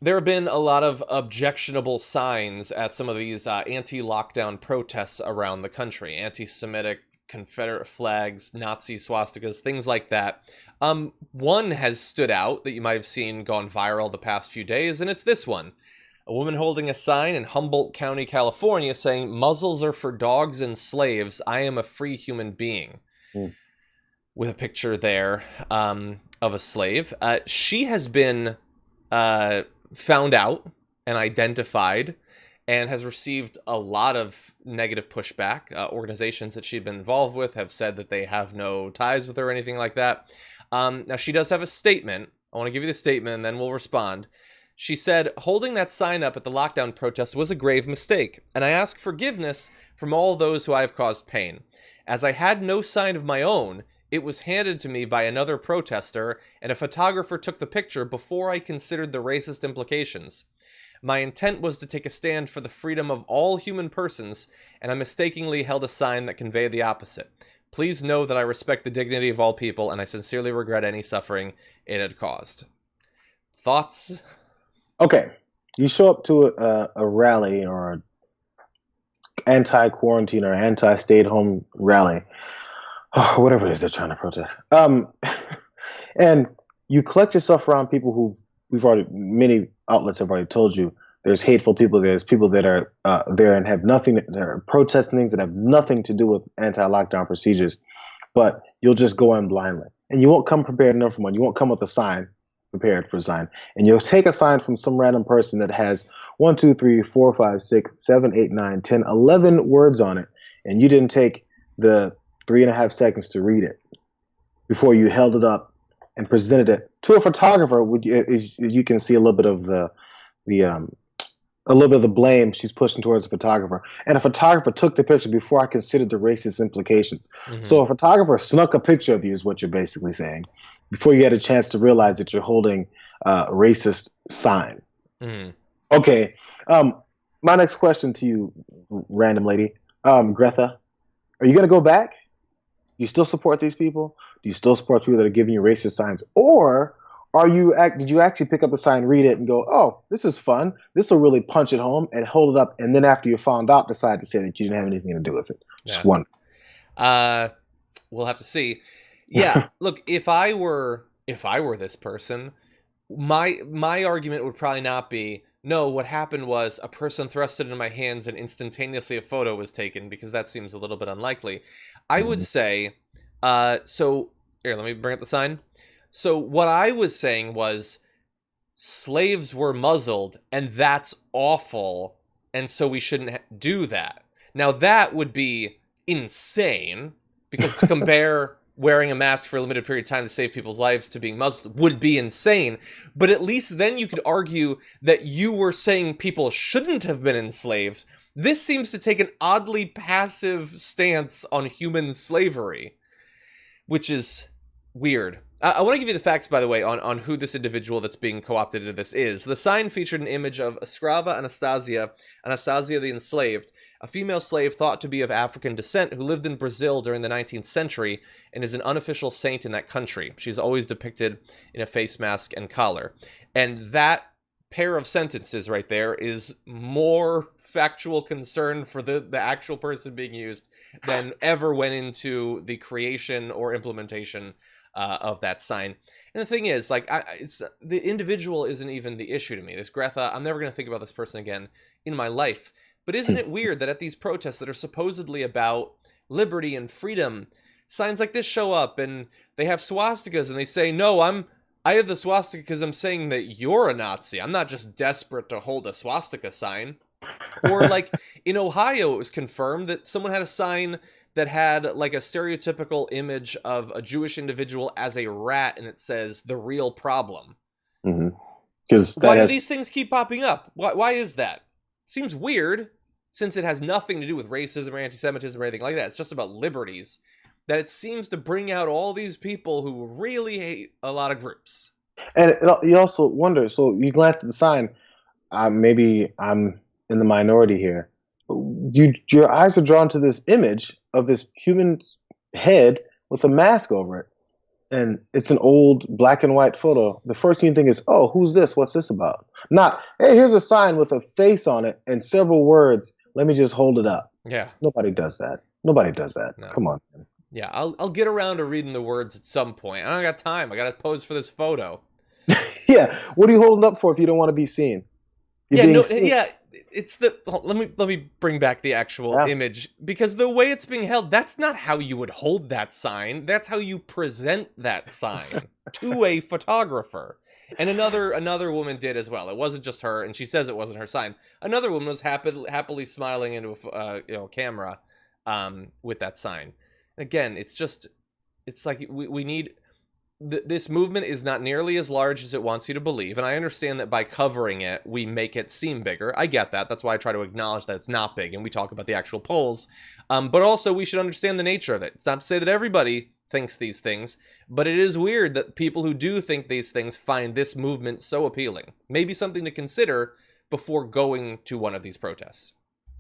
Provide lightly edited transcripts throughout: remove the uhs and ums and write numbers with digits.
There have been a lot of objectionable signs at some of these anti-lockdown protests around the country. Anti-Semitic Confederate flags, Nazi swastikas, things like that. One has stood out that you might have seen gone viral the past few days, and it's this one. A woman holding a sign in Humboldt County, California saying, "Muzzles are for dogs and slaves. I am a free human being." Mm. With a picture there of a slave. She has been found out and identified and has received a lot of negative pushback. Organizations that she'd been involved with have said that they have no ties with her or anything like that. Now, she does have a statement. I want to give you the statement and then we'll respond. She said, "Holding that sign up at the lockdown protest was a grave mistake, and I ask forgiveness from all those who I have caused pain. As I had no sign of my own, it was handed to me by another protester, and a photographer took the picture before I considered the racist implications. My intent was to take a stand for the freedom of all human persons, and I mistakenly held a sign that conveyed the opposite. Please know that I respect the dignity of all people, and I sincerely regret any suffering it had caused." Thoughts? Okay, you show up to a rally or an anti-quarantine or anti-stay-at-home rally, whatever it is they're trying to protest. And you collect yourself around people who many outlets have already told you there's hateful people. There's people that are there and have nothing. They're protesting things that have nothing to do with anti-lockdown procedures, but you'll just go in blindly, and you won't come prepared enough for one. You won't come with a sign prepared for a sign, and you'll take a sign from some random person that has 1, 2, 3, 4, 5, 6, 7, 8, 9, 10, 11 words on it, and you didn't take the 3.5 seconds to read it before you held it up and presented it to a photographer. You can see a little bit of the a little bit of the blame she's pushing towards the photographer. And a photographer took the picture before I considered the racist implications. Mm-hmm. So a photographer snuck a picture of you is what you're basically saying before you had a chance to realize that you're holding a racist sign. Mm-hmm. Okay. My next question to you, random lady, Gretha, are you going to go back? Do you still support these people? Do you still support people that are giving you racist signs? Or did you actually pick up the sign, read it, and go, "Oh, this is fun. This will really punch it home," and hold it up, and then after you found out, decide to say that you didn't have anything to do with it? Just one. We'll have to see. Yeah, look, if I were this person, my argument would probably not be, no, what happened was a person thrust it into my hands and instantaneously a photo was taken, because that seems a little bit unlikely. I would say, so here, let me bring up the sign. So what I was saying was slaves were muzzled, and that's awful, and so we shouldn't do that. Now, that would be insane, because to compare wearing a mask for a limited period of time to save people's lives to being muzzled would be insane. But at least then you could argue that you were saying people shouldn't have been enslaved. This seems to take an oddly passive stance on human slavery, which is weird. I want to give you the facts, by the way, on who this individual that's being co-opted into this is. The sign featured an image of Escrava Anastacia, Anastasia the Enslaved, a female slave thought to be of African descent who lived in Brazil during the 19th century and is an unofficial saint in that country. She's always depicted in a face mask and collar. And that pair of sentences right there is more factual concern for the actual person being used than ever went into the creation or implementation of that sign. And the thing is, like, it's the individual isn't even the issue to me. This Gretha, I'm never going to think about this person again in my life. But isn't it weird that at these protests that are supposedly about liberty and freedom, signs like this show up and they have swastikas and they say, "No, I have the swastika because I'm saying that you're a Nazi. I'm not just desperate to hold a swastika sign." Or like in Ohio, it was confirmed that someone had a sign that had like a stereotypical image of a Jewish individual as a rat, and it says "the real problem." Mm-hmm. Why do these things keep popping up? Why is that? Seems weird, since it has nothing to do with racism or anti-Semitism or anything like that. It's just about liberties, that it seems to bring out all these people who really hate a lot of groups. And you also wonder, so you glance at the sign, maybe I'm in the minority here. Your eyes are drawn to this image of this human head with a mask over it. and it's an old black and white photo, the first thing you think is, oh, who's this? What's this about? Not, hey, here's a sign with a face on it and several words. Let me just hold it up. Yeah. Nobody does that. Nobody does that. No. Come on. Yeah, I'll get around to reading the words at some point. I don't got time. I got to pose for this photo. Yeah. What are you holding up for if you don't want to be seen? It's the let me bring back the actual image, because the way it's being held, that's not how you would hold that sign. That's how you present that sign to a photographer. And another woman did as well. It wasn't just her, and she says it wasn't her sign. Another woman was happily smiling into a camera with that sign. Again, it's like we need. This movement is not nearly as large as it wants you to believe, and I understand that by covering it, we make it seem bigger. I get that. That's why I try to acknowledge that it's not big, and we talk about the actual polls. But also, we should understand the nature of it. It's not to say that everybody thinks these things, but it is weird that people who do think these things find this movement so appealing. Maybe something to consider before going to one of these protests.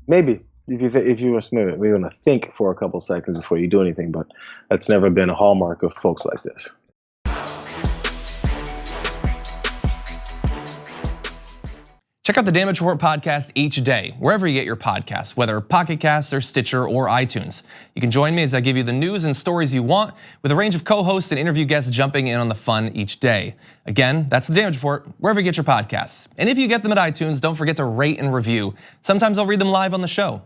Maybe. If you we're going to think for a couple seconds before you do anything, but that's never been a hallmark of folks like this. Check out the Damage Report podcast each day, wherever you get your podcasts, whether Pocket Casts or Stitcher or iTunes. You can join me as I give you the news and stories you want, with a range of co-hosts and interview guests jumping in on the fun each day. Again, that's the Damage Report, wherever you get your podcasts. And if you get them at iTunes, don't forget to rate and review. Sometimes I'll read them live on the show.